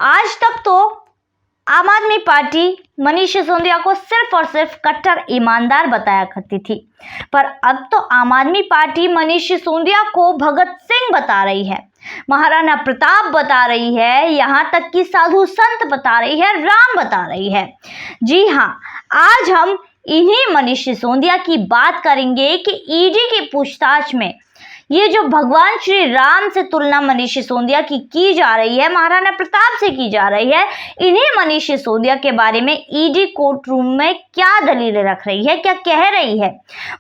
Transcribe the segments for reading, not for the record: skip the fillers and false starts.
आज तक तो आम आदमी पार्टी मनीष सिसोदिया को सिर्फ और सिर्फ कट्टर ईमानदार बताया करती थी, पर अब तो आम आदमी पार्टी मनीष सिसोदिया को भगत सिंह बता रही है, महाराणा प्रताप बता रही है, यहाँ तक कि साधु संत बता रही है, राम बता रही है। जी हाँ, आज हम इन्हीं मनीष सिसोदिया की बात करेंगे कि ईडी की पूछताछ में ये जो भगवान श्री राम से तुलना मनीष सिसोदिया की जा रही है, महाराणा प्रताप से की जा रही है, इन्हीं मनीष सिसोदिया के बारे में ईडी कोर्ट रूम में क्या दलीलें रख रही है, क्या कह रही है,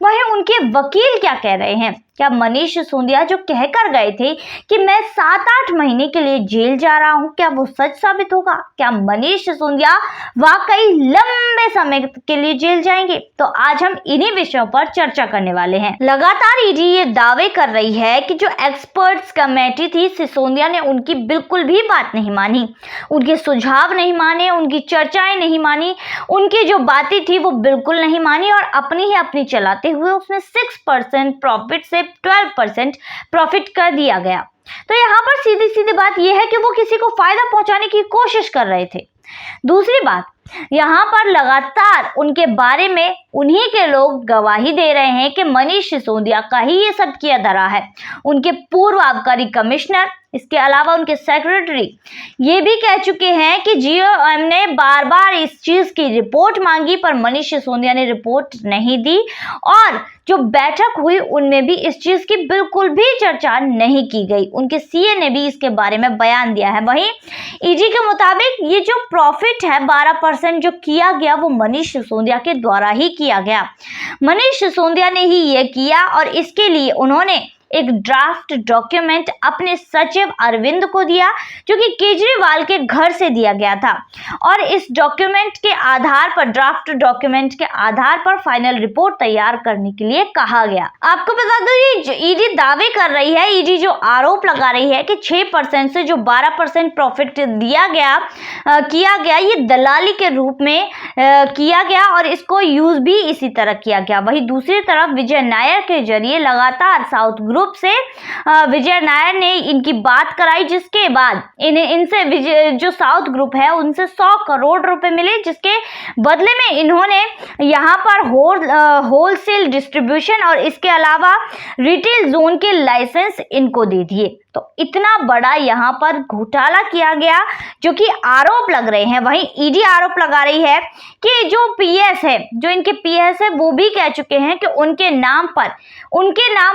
वहीं उनके वकील क्या कह रहे हैं। क्या मनीष सिसोदिया जो कहकर गए थे कि मैं 7-8 महीने के लिए जेल जा रहा हूं, क्या वो सच साबित होगा? क्या मनीष सिसोदिया वाकई लंबे समय के लिए जेल जाएंगे? तो आज हम इन्हीं विषयों पर चर्चा करने वाले हैं। लगातार ईडी ये दावे कर रही है कि जो एक्सपर्ट्स कमेटी थी, सिसोदिया ने उनकी बिल्कुल भी बात नहीं मानी, उनके सुझाव नहीं माने, उनकी चर्चाएं नहीं मानी, उनकी जो बातें थी वो बिल्कुल नहीं मानी और अपनी चलाते हुए उसमें 6% प्रॉफिट से 12% प्रॉफिट कर दिया गया। तो यहाँ पर सीधी सीधी बात यह है कि वो किसी को फायदा पहुंचाने की कोशिश कर रहे थे। दूसरी बात, यहाँ पर लगातार उनके बारे में उन्हीं के लोग गवाही दे रहे हैं कि मनीष सिसोदिया का ही ये सब किया धरा है। उनके पूर्व आबकारी कमिश्नर, इसके अलावा उनके सेक्रेटरी ये भी कह चुके हैं कि जीओएम ने बार बार इस चीज की रिपोर्ट मांगी, पर मनीष सिसोदिया ने रिपोर्ट नहीं दी और जो बैठक हुई उनमें भी इस चीज की बिल्कुल भी चर्चा नहीं की गई। उनके सीए ने भी इसके बारे में बयान दिया है। वहीं ईडी के मुताबिक ये जो प्रॉफिट है 12% जो किया गया वो मनीष सिसोदिया के द्वारा ही किया गया। मनीष सिसोदिया ने ही ये किया और इसके लिए उन्होंने एक ड्राफ्ट डॉक्यूमेंट अपने सचिव अरविंद को दिया, जो कि केजरीवाल के घर से दिया गया था और इस डॉक्यूमेंट के आधार पर, ड्राफ्ट डॉक्यूमेंट के आधार पर फाइनल रिपोर्ट तैयार करने के लिए कहा गया। आपको बता दो, ये ईडी दावे कर रही है, ईडी जो आरोप लगा रही है कि 6% से जो 12% प्रॉफिट किया गया ये दलाली के रूप में किया गया और इसको यूज भी इसी तरह किया गया। वहीं दूसरी तरफ विजय नायर के जरिए लगातार साउथ ग्रुप से विजय नायर ने इनकी बात कराई, जिसके बाद इनसे जो साउथ ग्रुप है उनसे 100 करोड़ रुपए मिले, जिसके बदले में इन्होंने यहाँ पर होलसेल डिस्ट्रीब्यूशन और इसके अलावा रिटेल जोन के लाइसेंस इनको दे दिए। तो इतना बड़ा यहाँ पर घोटाला किया गया जो कि आरोप लग रहे हैं। वहीं ईडी आरोप लगा रही है कि जो पीएस है, जो इनके पीएस है, वो भी कह चुके हैं कि उनके नाम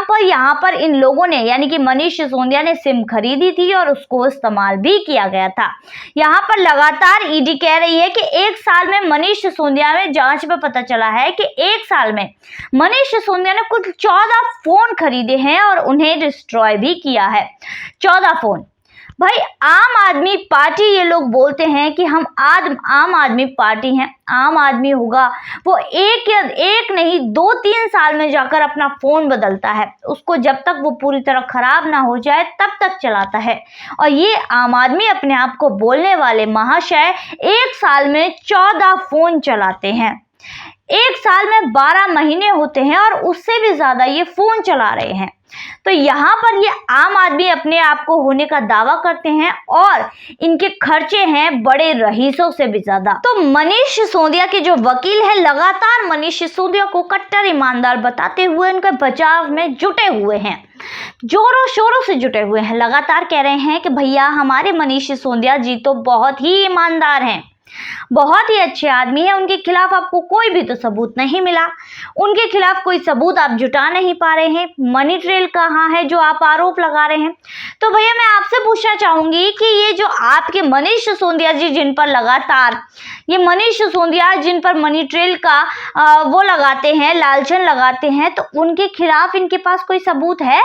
पर यहाँ पर इन लोगों ने, यानी कि मनीष सिसोदिया ने सिम खरीदी थी और उसको इस्तेमाल भी किया गया था। यहाँ पर लगातार ईडी कह रही है कि 1 साल में मनीष सिसोदिया में जांच में पता चला है कि 1 साल में मनीष सिसोदिया ने कुल 14 फोन खरीदे हैं और उन्हें डिस्ट्रॉय भी किया है। 14 फोन। भाई, आम आदमी पार्टी, ये लोग बोलते हैं कि हम आम आदमी पार्टी हैं, आम आदमी होगा वो एक नहीं 2-3 साल में जाकर अपना फोन बदलता है, उसको जब तक वो पूरी तरह खराब ना हो जाए तब तक चलाता है। और ये आम आदमी अपने आप को बोलने वाले महाशय 1 साल में 14 फोन चलाते हैं। 1 साल में 12 महीने होते हैं और उससे भी ज्यादा ये फोन चला रहे हैं। तो यहाँ पर ये आम आदमी अपने आप को होने का दावा करते हैं और इनके खर्चे हैं बड़े रईसों से भी ज्यादा। तो मनीष सिसोदिया के जो वकील है लगातार मनीष सिसोदिया को कट्टर ईमानदार बताते हुए उनके बचाव में जुटे हुए हैं, जोरों शोरों से जुटे हुए हैं। लगातार कह रहे हैं कि भैया हमारे मनीष सिसोदिया जी तो बहुत ही ईमानदार हैं, बहुत ही अच्छे आदमी है, उनके खिलाफ आपको कोई भी तो सबूत नहीं मिला, उनके खिलाफ कोई सबूत आप जुटा नहीं पा रहे हैं, मनी ट्रेल कहाँ है जो आप आरोप लगा रहे हैं। तो भैया मैं आपसे पूछना चाहूंगी कि ये जो आपके मनीष सिसोदिया जी जिन पर लगातार ये मनीष सिसोदिया जिन पर मनी ट्रेल का वो लगाते हैं, लालचन लगाते हैं, तो उनके खिलाफ इनके पास कोई सबूत है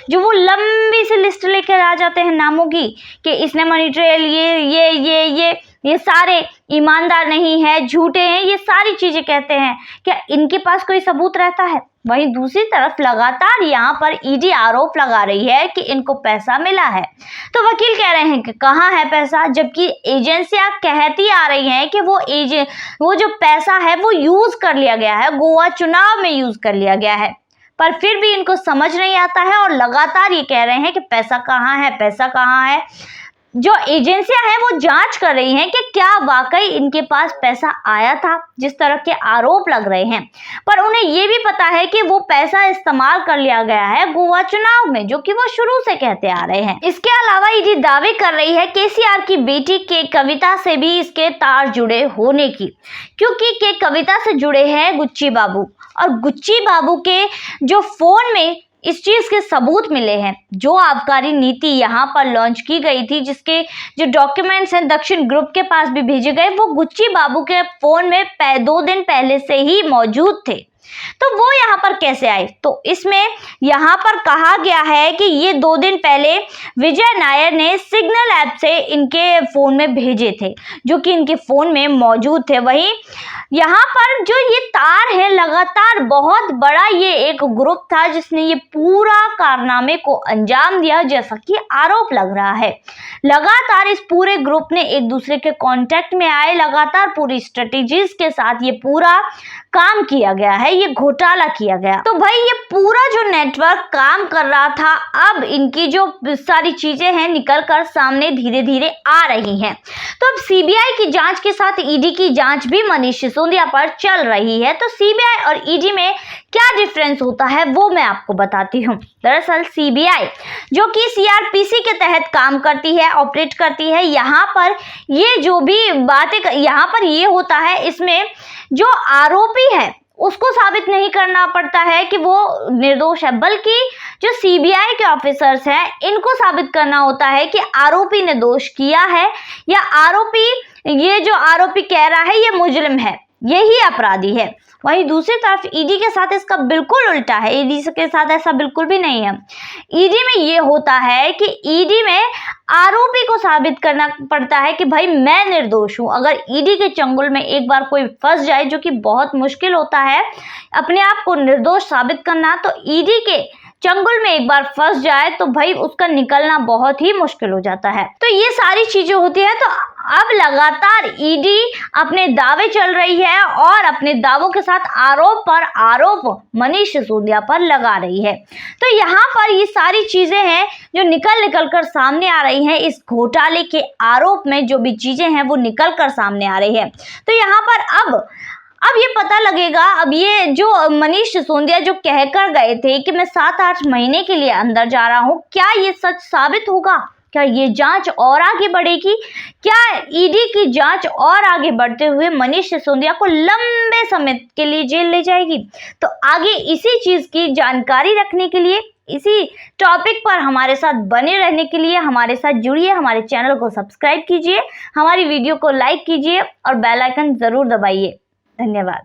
जो वो लंबी सी लिस्ट लेकर आ जाते हैं नामों की कि इसने मनी ट्रेल ये सारे ईमानदार नहीं है, झूठे हैं, ये सारी चीजें कहते हैं, क्या इनके पास कोई सबूत रहता है? वहीं दूसरी तरफ लगातार यहाँ पर ईडी आरोप लगा रही है कि इनको पैसा मिला है। तो वकील कह रहे हैं कि कहाँ है पैसा, जबकि एजेंसियां कहती आ रही हैं कि वो जो पैसा है वो यूज कर लिया गया है, गोवा चुनाव में यूज कर लिया गया है, पर फिर भी इनको समझ नहीं आता है और लगातार ये कह रहे हैं कि पैसा कहाँ है, पैसा कहाँ है। जो एजेंसियां हैं वो जांच कर रही हैं कि क्या वाकई इनके पास पैसा आया था जिस तरह के आरोप लग रहे हैं, पर उन्हें ये भी पता है कि वो पैसा इस्तेमाल कर लिया गया है गोवा चुनाव में, जो कि वो शुरू से कहते आ रहे हैं। इसके अलावा ईडी दावे कर रही है केसीआर की बेटी के कविता से भी इसके तार जुड़े होने की, क्योंकि के कविता से जुड़े हैं गुच्ची बाबू, और गुच्ची बाबू के जो फोन में इस चीज के सबूत मिले हैं। जो आबकारी नीति यहाँ पर लॉन्च की गई थी, जिसके जो डॉक्यूमेंट्स हैं दक्षिण ग्रुप के पास भी भेजे गए, वो गुच्ची बाबू के फोन में 2 दिन पहले से ही मौजूद थे। तो वो यहाँ पर कैसे आए? तो इसमें यहाँ पर कहा गया है कि ये 2 दिन पहले विजय नायर ने सिग्नल ऐप से इनके फोन में भेजे थे, जो कि इनके फोन में मौजूद थे। वहीं यहाँ पर जो ये तार है, लगातार बहुत बड़ा ये एक ग्रुप था जिसने ये पूरा कारनामे को अंजाम दिया, जैसा कि आरोप लग रहा है। लगातार इस पूरे ग्रुप ने एक दूसरे के कांटेक्ट में आए, लगातार पूरी स्ट्रेटेजीज के साथ ये पूरा काम किया गया है, ये घोटाला किया गया। तो भाई ये पूरा जो नेटवर्क काम कर रहा था, अब इनकी जो सारी चीजें हैं निकल कर सामने धीरे धीरे आ रही हैं। तो अब सीबीआई की जांच के साथ ईडी की जांच भी मनीष सिसोदिया पर चल रही है। तो सीबीआई और ईडी में क्या डिफरेंस होता है वो मैं आपको बताती हूँ। दरअसल सीबीआई जो कि सीआरपीसी के तहत काम करती है, ऑपरेट करती है, यहाँ पर ये जो भी बातें यहाँ पर ये होता है, इसमें जो आरोपी है उसको साबित नहीं करना पड़ता है कि वो निर्दोष है, बल्कि जो सीबीआई के ऑफिसर्स हैं इनको साबित करना होता है कि आरोपी ने दोष किया है, या आरोपी ये जो आरोपी कह रहा है ये मुजरिम है, यही अपराधी है। वहीं दूसरी तरफ ईडी के साथ इसका बिल्कुल उल्टा है। ईडी के साथ ऐसा बिल्कुल भी नहीं है। ईडी में ये होता है कि ईडी में आरोपी को साबित करना पड़ता है कि भाई मैं निर्दोष हूं। अगर ईडी के चंगुल में एक बार कोई फंस जाए, जो कि बहुत मुश्किल होता है अपने आप को निर्दोष साबित करना, तो ईडी के चंगुल में एक बार फंस जाए तो भाई उसका निकलना बहुत ही मुश्किल हो जाता है। तो ये सारी चीजें होती है। तो अब लगातार ईडी अपने दावे चल रही है और अपने दावों के साथ आरोप पर आरोप मनीष सिसोदिया पर लगा रही है। तो यहाँ पर ये सारी चीजें हैं जो निकल कर सामने आ रही हैं। इस घोटाले के आरोप में जो भी चीजें हैं वो निकल कर सामने आ रही है। तो यहाँ पर अब ये पता लगेगा, अब ये जो मनीष सिसोदिया जो कहकर गए थे कि मैं 7-8 महीने के लिए अंदर जा रहा हूँ, क्या ये सच साबित होगा? क्या ये जांच और आगे बढ़ेगी? क्या ईडी की जांच और आगे बढ़ते हुए मनीष सिसोदिया को लंबे समय के लिए जेल ले जाएगी? तो आगे इसी चीज की जानकारी रखने के लिए, इसी टॉपिक पर हमारे साथ बने रहने के लिए हमारे साथ जुड़िए, हमारे चैनल को सब्सक्राइब कीजिए, हमारी वीडियो को लाइक कीजिए और बेल आइकन जरूर दबाइए। धन्यवाद।